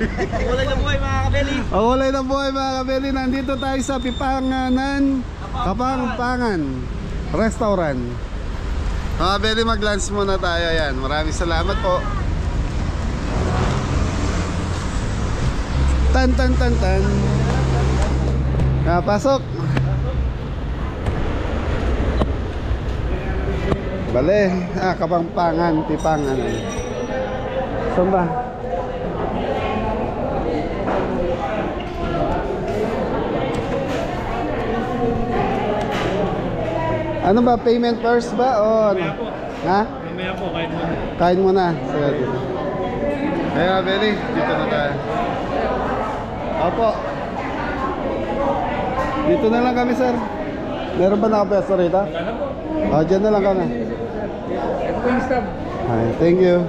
Kulay na buhay mga kabeli. Kulay na buhay mga kabeli. Nandito tayo sa Pipanganan Kapampangan Restaurant. Mga kabeli, mag-lunch muna tayo yan. Maraming salamat po. Tan tan tan tan. Pasok. Bale, Kapampangan, Pipanganan. Saan ba? Ano ba? Payment first ba? O ano? Ha? Mamaya po, kain mo. Kain mo na. Sige, dito. Kaya, Beli, dito na tayo. Opo. Dito na lang kami, sir. Meron ba nakapesto rito? Dyan na lang kami. Ito po yung stub. Ay, thank you.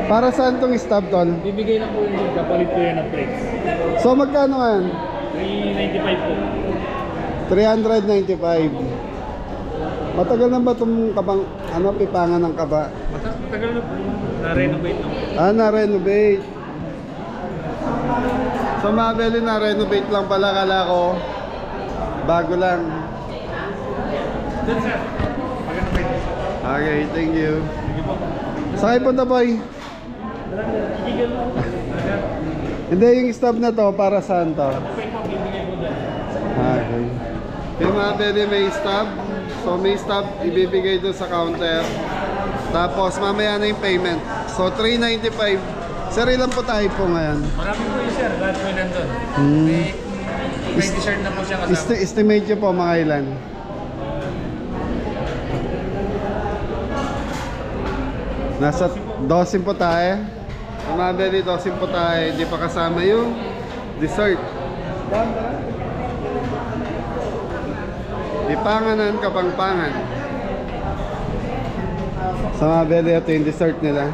Para saan tong stub, tol? Bibigay lang po yung kapalit ko yan ng plates. So, magkano yan? 395 po. 395. Matagal na ba itong Pipangan ng Kaba? Matagal na po. Na-renovate na po. Na-renovate. So, mga Beli, na-renovate lang pala. Kala ko bago lang. Dun, sir. Mag-renovate. Okay, thank you. Sige po. Sakay punta, boy. Igigil mo. Hindi, yung stub na to, para saan to? Okay po, bibigay po dyan. Okay. Yung mga Beli, may stub. So, may stub ibibigay doon sa counter. Tapos, mamaya na yung payment. So, 395. Sir, ilan po tayo po ngayon? Marami po yun, sir. Lahat po yun nandun. May t-shirt na po siya kasama. Estimate nyo po mga ilan? Nasa 12 po tayo. Mga Beli, 12 po tayo. Hindi pa kasama yung dessert. Pipanganan Kapampangan. Sa mga Beli, ito yung dessert nila.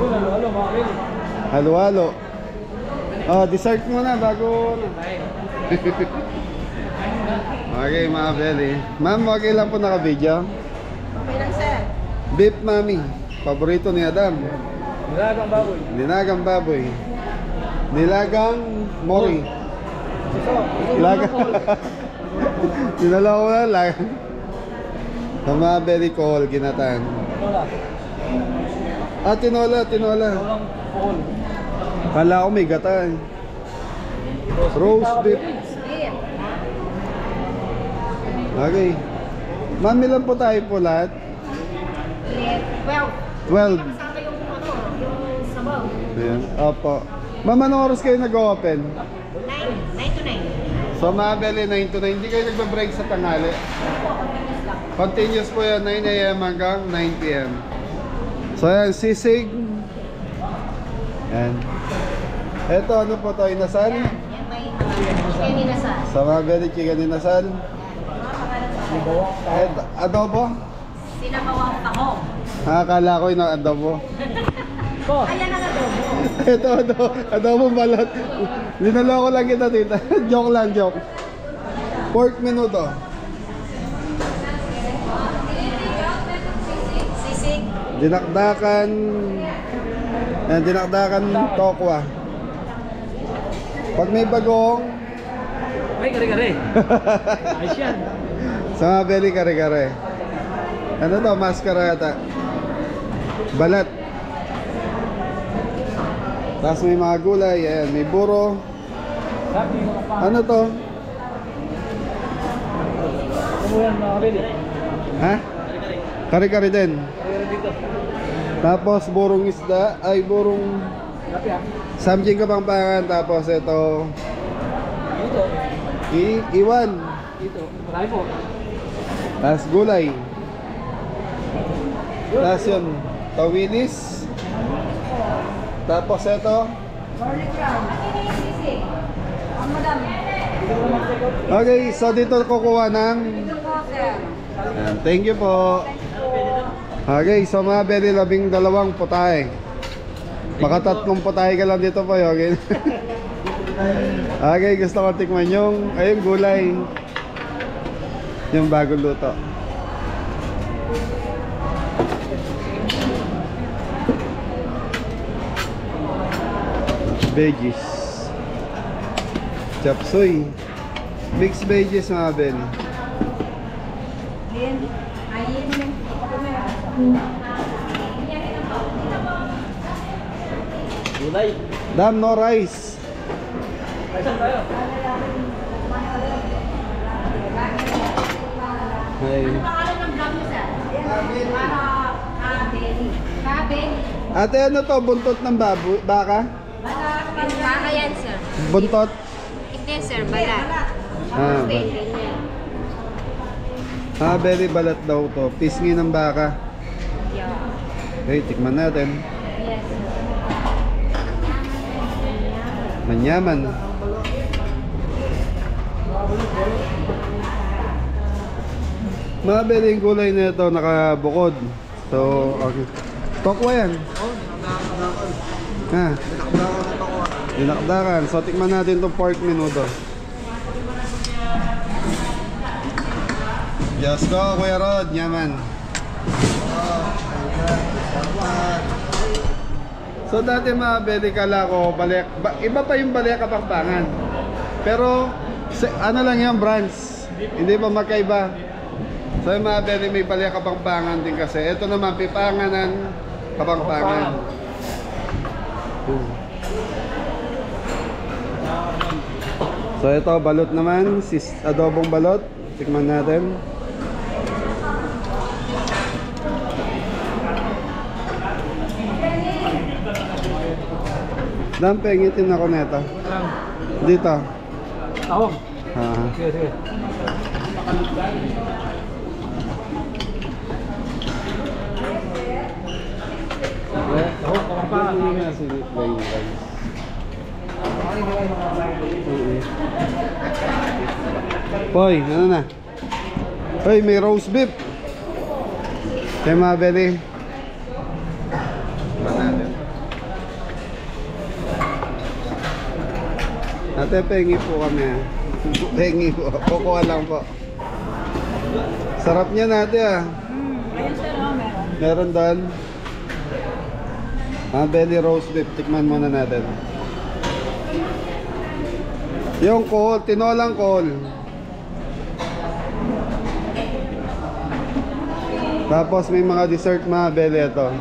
Halo-halo, mga kabeli. Halo-halo. Oh, dessert muna bago. Okay, mga Beli. Ma'am, okay lang po naka-video. Okay lang, sir. Beef Mami, paborito ni Adam. Nilagang baboy. Nilagang baboy. Nilagang mori. Nilagang. Dinala ko na lang. Sa mga Beli Kohol, ginatan. Wala. Tinola. Walang pohol. Kala ko may gata. Roast beef. Beef. Okay. Ma'am, ilan po tayo po lahat? 12. 12. Kasama yung sabaw. Ayan. Opo. Ma'am, anong oras kayo nag-open? 9 to 9. So, mga Beli, 9 to 9. Hindi kayo nagbe-break sa tanghali? Continuous po yan, 9 AM hanggang 9 PM. So, ayan, sisig. Ayan. Ito, ano po ito? Inasal? Yan may chicken inasal. Sa mga Beli, chicken inasal. Ito, adobo? Sinabawang tahong. Akala ko yung adobo. Ayan ang adobo. Ito, adobo balot. Linaloko lang kita, tita. Joke lang, joke. Pork menudo. Sisig. Dinakdakan. Ayan, dinakdakan tokwa. Pag may bagong, Ay, kare-kare. Ayos yan. sa mga Beli, kare-kare. Ano to? Maskara yata. Balat. Tapos may mga gulay. Ayan, may buro. Sabi mo ka pa. Ano to? Ano mo yan, mga kabeli? Ha? Kare-kare din. Kare-kare dito. Tapos burong isda. Ay, burong Grabe ha. samjing Kapampangan. Tapos ito Dito. iwan. Dito. Marami po. Tapos gulay. Tapos yun, tawilis. Tapos ito. Garlic crown. Sisig. Ang madam. Okay, so dito kukuha ng Ito po, sir. Ayan, thank you po. Okay, so mga Beli, 12 putahe. Baka 3 putahe ka lang dito po, okay? Okay, gusto ko tikman yung ayun, gulay. Yung bagong luto. Veggies. Chop suey. Mixed veggies mga Ben. Din. Ayin mo. Gulay. Dam, no rice. Saan tayo? Hey. Pangalan ng vlog mo, sir? Kabeli. Ate, ano to? Buntot ng baka? Baka yan, sir. Buntot? Hindi, sir. Balat. Ah, very balat daw to. Pisngi ng baka. Yeah. Okay, tikman natin. Yes, sir. Manyaman. Mga beli yung gulay na ito nakabukod. So, okay. Tokwa yan. Ha? Dinakdakan. So, tikman natin itong pork menudo. Diyos ko, Kuya Rod. Yaman. So, dati mga beli kala ko, iba pa yung Balea Kapampangan. Pero, ano lang yan, branch. Hindi pa magkaiba. So yung mga beli may Balea Kapampangan din kasi. Ito naman, Pipanganan Kapampangan. So ito, balot naman. Adobong balot. Tikman natin. Dam, pengitin ako neta. Dito. Ako. Ha. Sige, sige. Ako, kapampangan. Hindi nga sinip ba yung rice? Poy, ano na? Hoy, may roast beef. Kaya mga beli. Ate, pengi po kami ha. Pengi po. Kukuha lang po. Sarap niya natin ah. Ayun, sir. Meron. Meron doon. Mga belly roast beef. Tikman muna natin. Yung kohol. Tinolang kohol. Tapos may mga dessert mga belly ito.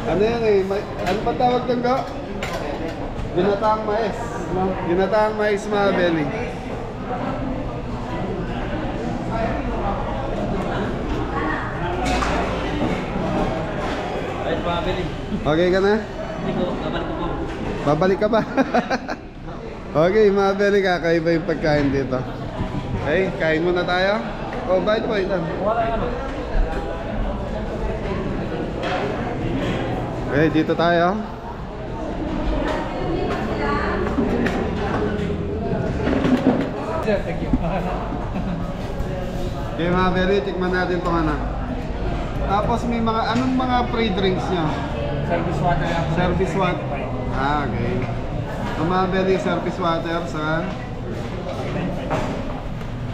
Ano yan eh? Ano pa tawag ng ga? Ginataang mais. No? Ginataang mais mga belly. Ayos mga beli. Okay ka na? Hindi ko, babalik ko. Babalik ka pa? Okay mga belly, kakaiba yung pagkain dito. Okay, kain muna tayo. Oh, bite po ito. Wala yung ano. Okay, dito tayo. Sir, thank you. Okay mga belly, tikman natin itong ano. Tapos may mga, anong mga free drinks nyo? Service water lang. Service water. Ah, okay. Ang mga belly, service water sa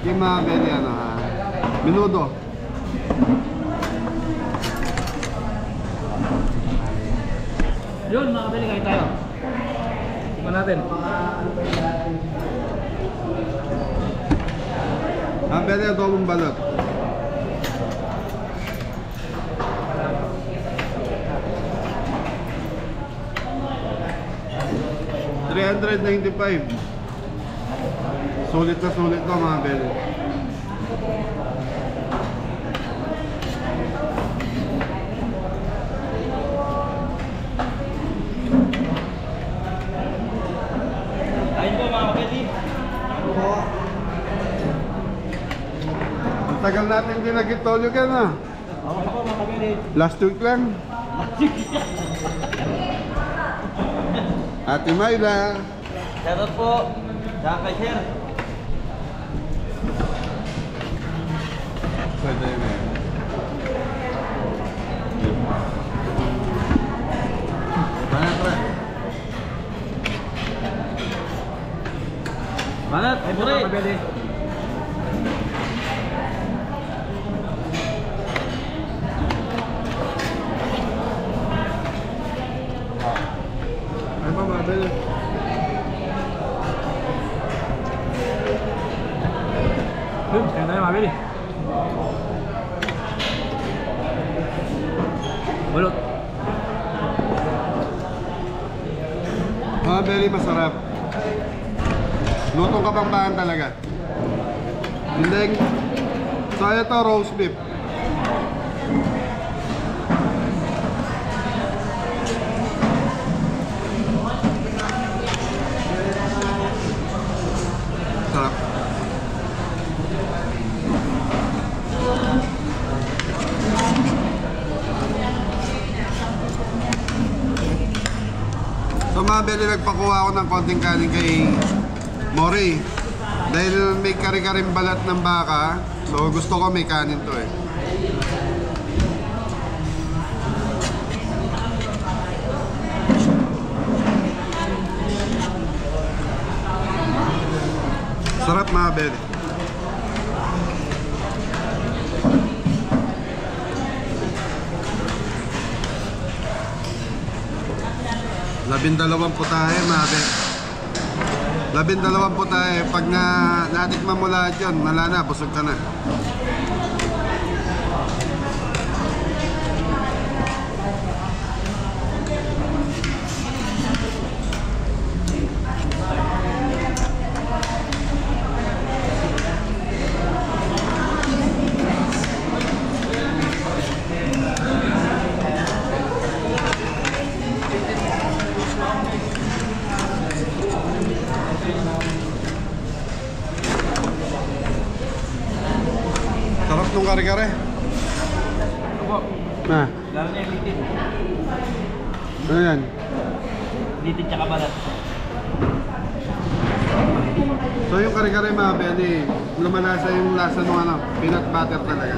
yung mga belly, ano ha? Menudo. Yun, mga beli, kain tayo. Tingnan natin. Ang belly, adobong balot. $395. Sulit na sulit to mga belly. Kain po mga beli. Ang tagal natin din nag-itolyo ka na. Ako po mga beli. Last week lang. Ate Mayla. Shoutout po. Saka kay Sir. Pwede yun eh. Banat, ay pure. Mga beli. Mabili. Balot. Very masarap. Lutong Kapampangan talaga. And then, so ito roast beef. Sarap. So Mabili, nagpakuha ako ng konting kanin kay Mori. Dahil may kari-karing balat ng baka, so gusto ko may kanin to eh. Sarap Mabili. Labindalawang putahe, Mabili. 12 putahe. Pag natikman mo lahat yun, wala na, busog ka na. Sarap nung kare-kare. Opo. Ah, Lalo na yung litid. ano yan? Litid tsaka balat. So yung kare-kare Mabili, lumalasa yung lasa ng ano, peanut butter talaga.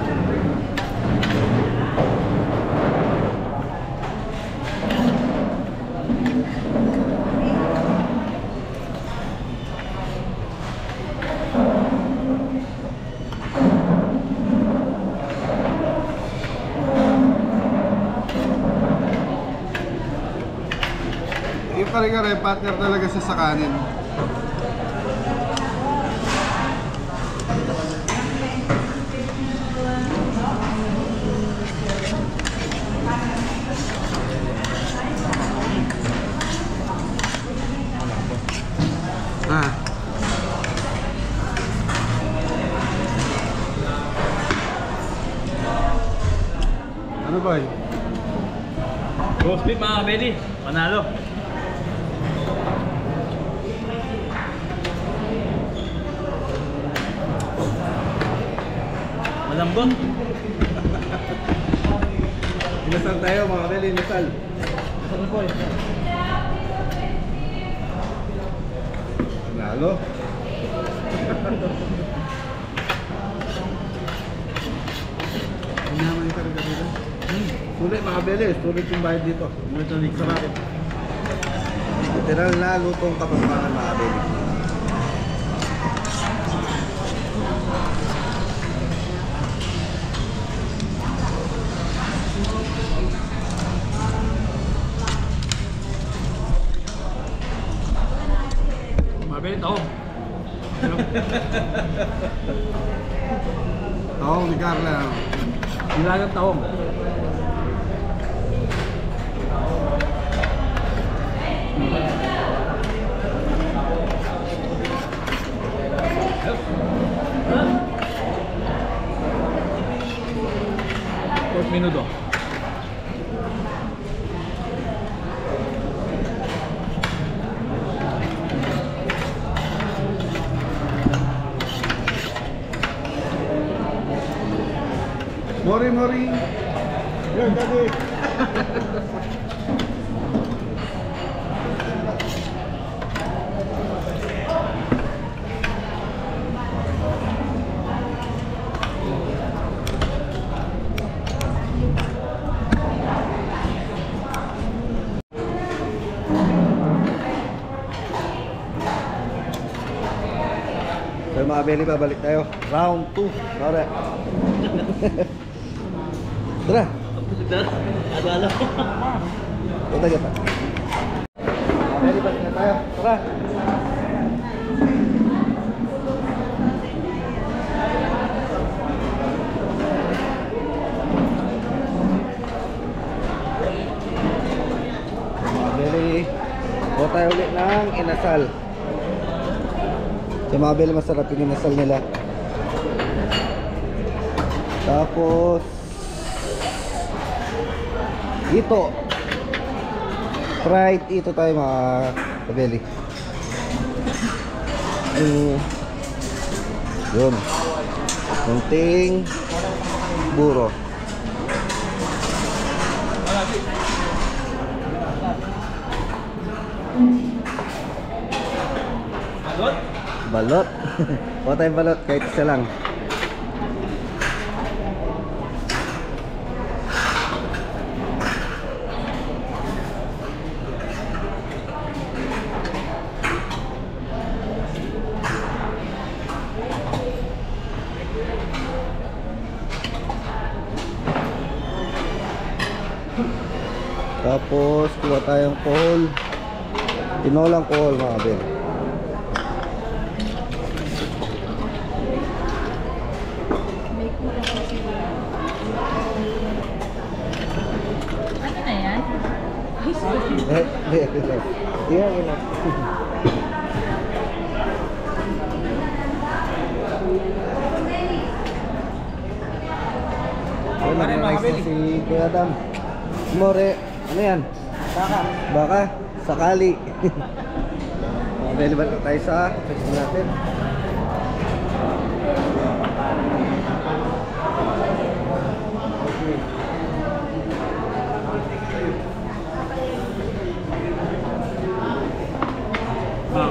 Yung kare-kare, partner talaga siya sa kanin. Ah. Ano ba yun? Roast beef mga kabeli. Panalo. Malambot. Inasal tayo mga kabeli, inasal. Ano po eh? Nalo. Ano naman yung kare-kare dito? Sulit mga kabeli, sulit yung bayad dito. Sulit sa bakit? Literal na lutong Kapampangan mga kabeli. Mabili taho. Tahong ni Carla. Nilagang tahong. Pork menudo. Mori, Mori. Yan, daddy. So mga kabeli, babalik tayo. Round 2. Tara. Tara. Agala. Kita kita. Kabeli, balik na tayo. Tara. ng inasal. Sa mga beli, masarap yung inasal nila. Tapos ito fried ito tayo mga kabeli. Yun, kunting buro. Balot. Kuha tayong balot kahit isa lang. Tapos kuha tayong kohol. Tinolang kohol mga kabel. Ano na yan? Iya, gila. Si Kuya Adam. More, ano yan? Baka. Baka? Sakali. Available na tayo sa Facebook natin.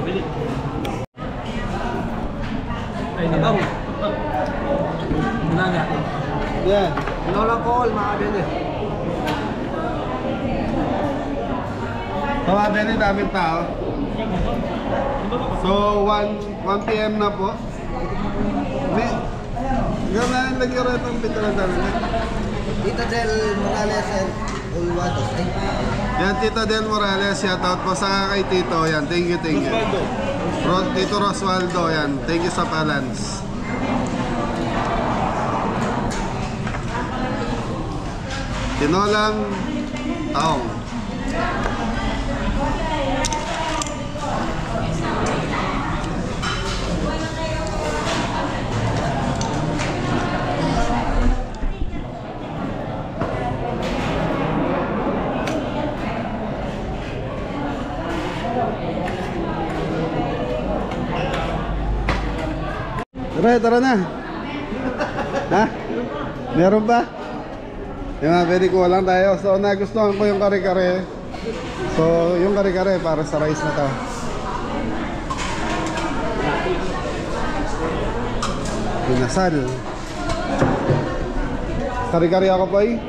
Bili. Ay, nanaw. Muna nga. Yan. Tinolang kohol mga kabel. So, very daming tao. So, 1 PM na po. May, gano'n lagyan rin ng pintuan namin. Tita Del Morales and Ulwatos. Yan, Tita Del Morales, shoutout po sa kay Tito. Yan, thank you, thank you. Tito Roswaldo, yan, thank you sa balance. Tinolang taong. Tara na. Ha? Meron ba? Yung mga pwede ko lang tayo. So nagustuhan ko yung kare-kare. So yung kare-kare para sa rice na to. Pinasal. Kare-kare ako po eh.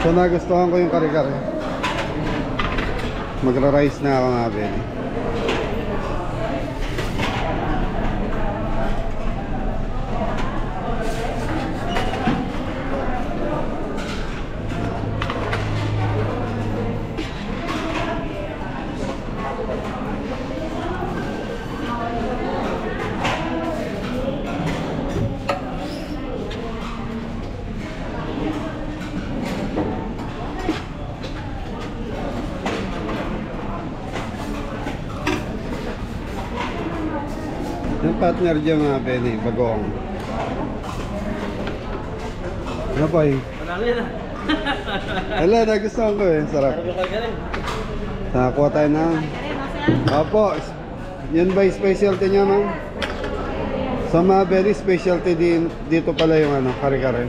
So nagustuhan ko yung kare-kare. Magra-rice na ako mga pwede. Yung partner dyan mga Benny, bagong. Ano po eh? Wala, nagustuhan ko eh, sarap. Nakakuha tayo na. Opo, yun ba yung specialty niya ma'am? Sa mga Benny, specialty din, dito pala yung ano, kare-kare.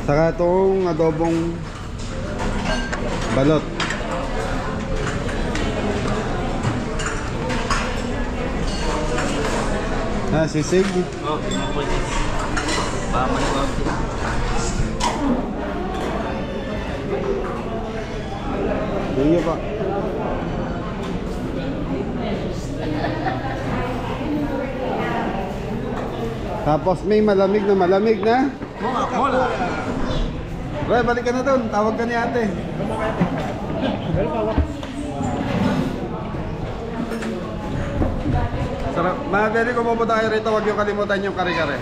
Saka itong adobong balot. Ah, sisig. Oh, bakit? Thank you pa. Tapos may malamig na. Mola. Ray, balik ka na doon. Tawag ka ni ate. Sarap. Mga pwede ko pupunta kayo rito. Huwag yung kalimutan yung kare-kare.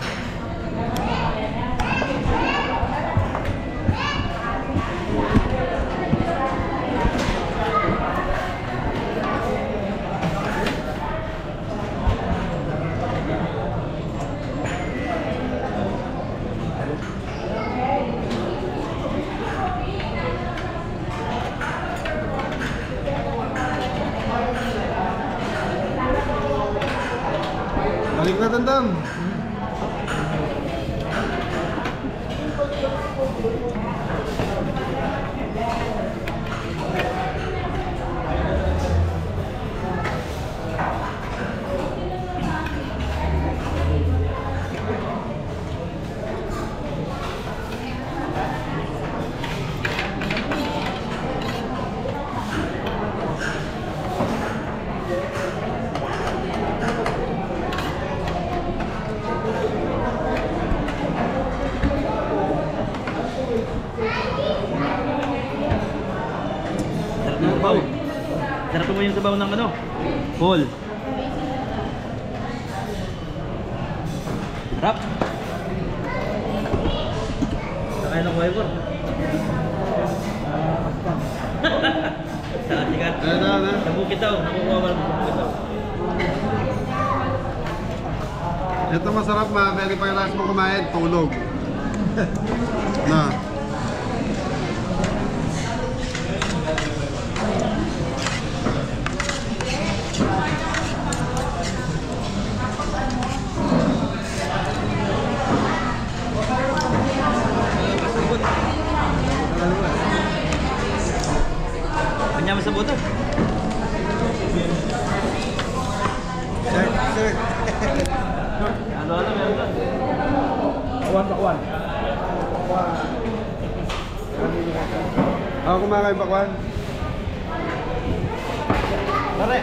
mo yung sabaw ng ano? Whole. Harap. Sakay ng wiper. Sikat. Ano? Sa bukid daw. Nakukuha ba ng bukid daw? Ito masarap mga belly. Pagkatapos mo kumain, tulog. Na. Kanya mo sa buto. Sir. Ano meron doon? Pakwan. Ako kumakain bakwan. Pare.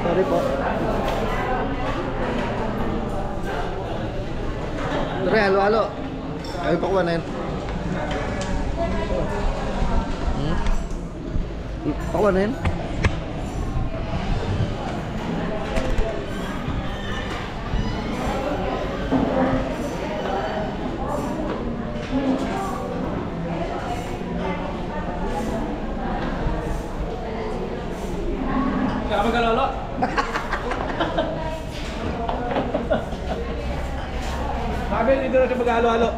Sorry po. Tara, halo-halo. Ayaw pa kuha na yun. Pakuha na yun. Kaya magkalolo. Sabi, dito na siya mag-halo-halo.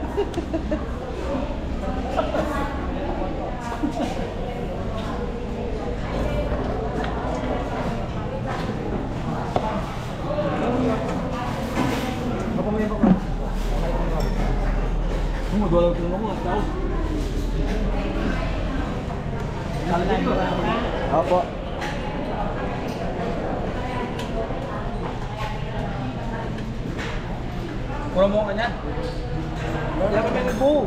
Magwalaw tulong ako, tao. Opo. Puro mo ka niyan. Kaya kami nagbuo.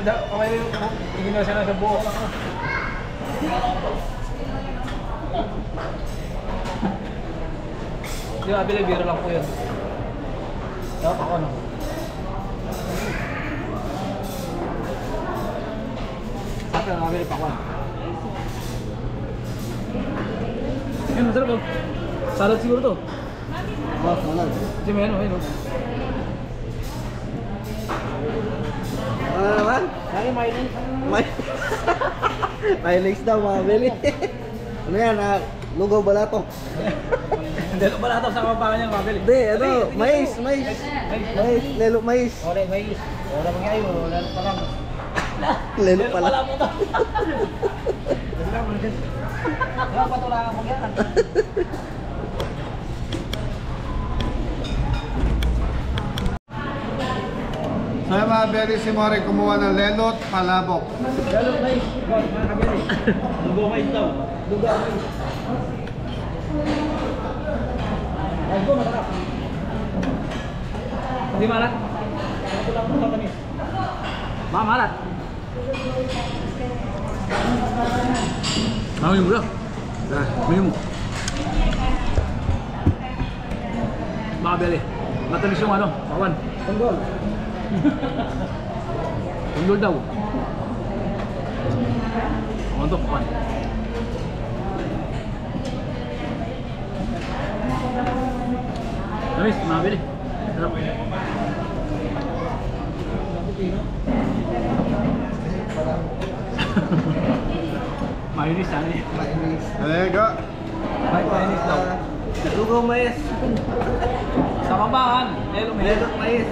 Kamay tingin na siya sa buo. Di ba, biro lang po yun. Dapat ako, no? Sabi na nabili pa ako. Yan, masarap po. Salad siguro to. Salad. Kasi may ano, ayun. Ano naman? Lagi mayonnaise. Mayonnaise daw mga beli. Ano yan? Lugaw balato. Hindi, wala ito sa kapapangan niya, mabili. Hindi, ano? Mais. Lelo mais. Wala, may is. Wala mga ayo, wala pa lang. Lelo pala. Wala po ito. Wala pa ito lang ang pagyan. So yung mga belly, si More kumuha ng lelot, palabok. Lalo na is. Mga kabili. Lugaw mais daw. Lugaw na is. Ay, go, masarap. Hindi malat. Ito lang po sa kanis. Malat. Minum bro. Nah, Minum. Makabili. Matamis yung ano, pawan. Tunggol. Tunggol daw. Untuk pawan. Tamis, makabili. Sarap. Mayonnaise, ano yun? Mayonnaise. There you go. Mayonnaise daw. Lugaw mais. Sa kabahan, lelo may. Lelo mais.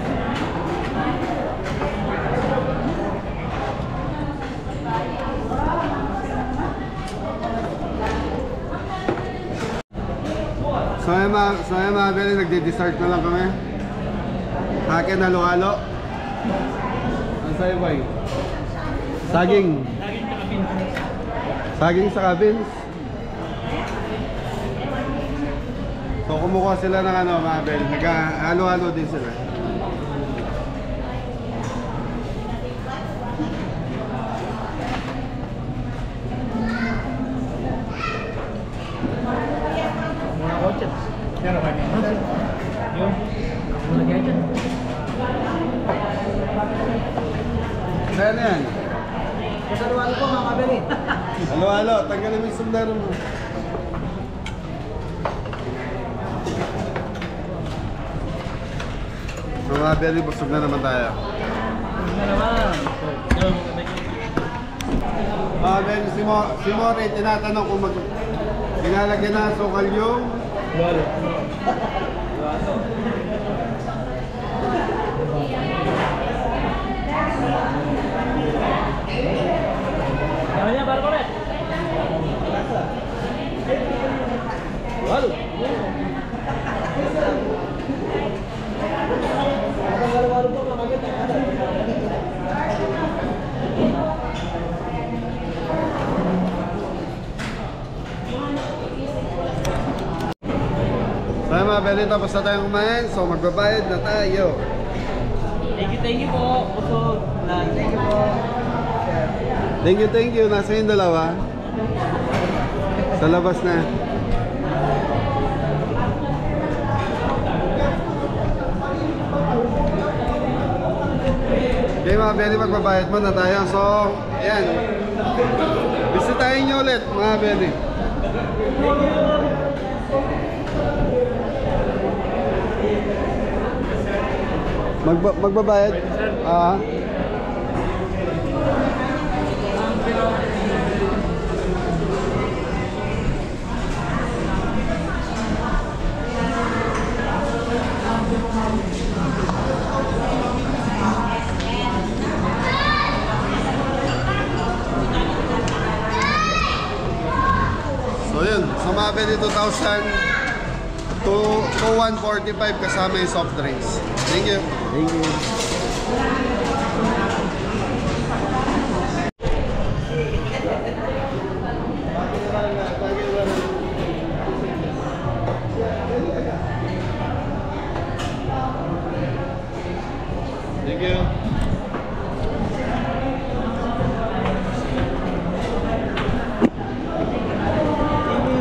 So yung mga belly, nagde-dessert na lang kami. Akin, halo-halo. Ang sa'yo, boy? Saging. Saging sa kabins. So kumukuha sila ng ano, mga belly. Nag-halo-halo din sila. Muna ko dyan. Yan o kami. Yung. Muna kaya dyan. Saan yan? Kasaluan ko mga kabili. Halo-halo, tanggalin mo yung sombrero mo. Mga belly, busog na naman tayo. Ano naman? Mga belly, si Mori, tinatanong kung nilalagyan na sukal yung Walo. Ano niya, para ko rin? Walo. So mga belly, tapos na tayong kumain, so magbabayad na tayo. Thank you po. Busog. Thank you po. Thank you. Nasa yung dalawa? Sa labas na. Okay mga belly, magbabayad mo na tayo. So, ayan. Bisitahin nyo ulit mga belly. Magbabayad? So yun, sa mga belly 2,000 to 145 kasama yung soft drinks. Thank you. Thank you. Thank you.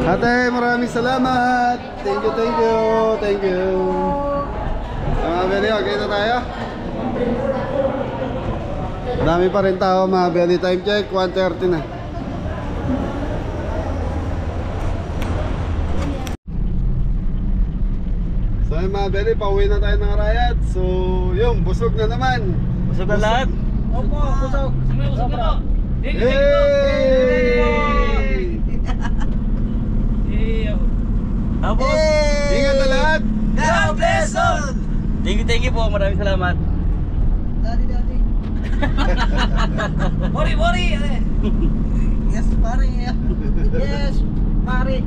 Ate, maraming salamat. Thank you. Mga belly, okay na tayo? Dami pa rin tao mga belly. Time check, 1:30 na. So yun mga belly, pauwi na tayo ng Arayat. So yun, busog na naman. Busog na lahat? Opo, busog. Busog na po. Yay! Tapos, Ingat na lahat! God bless all! Thank you po. Maraming salamat. Daddy. Mori. Yes, pare. Yes, pare.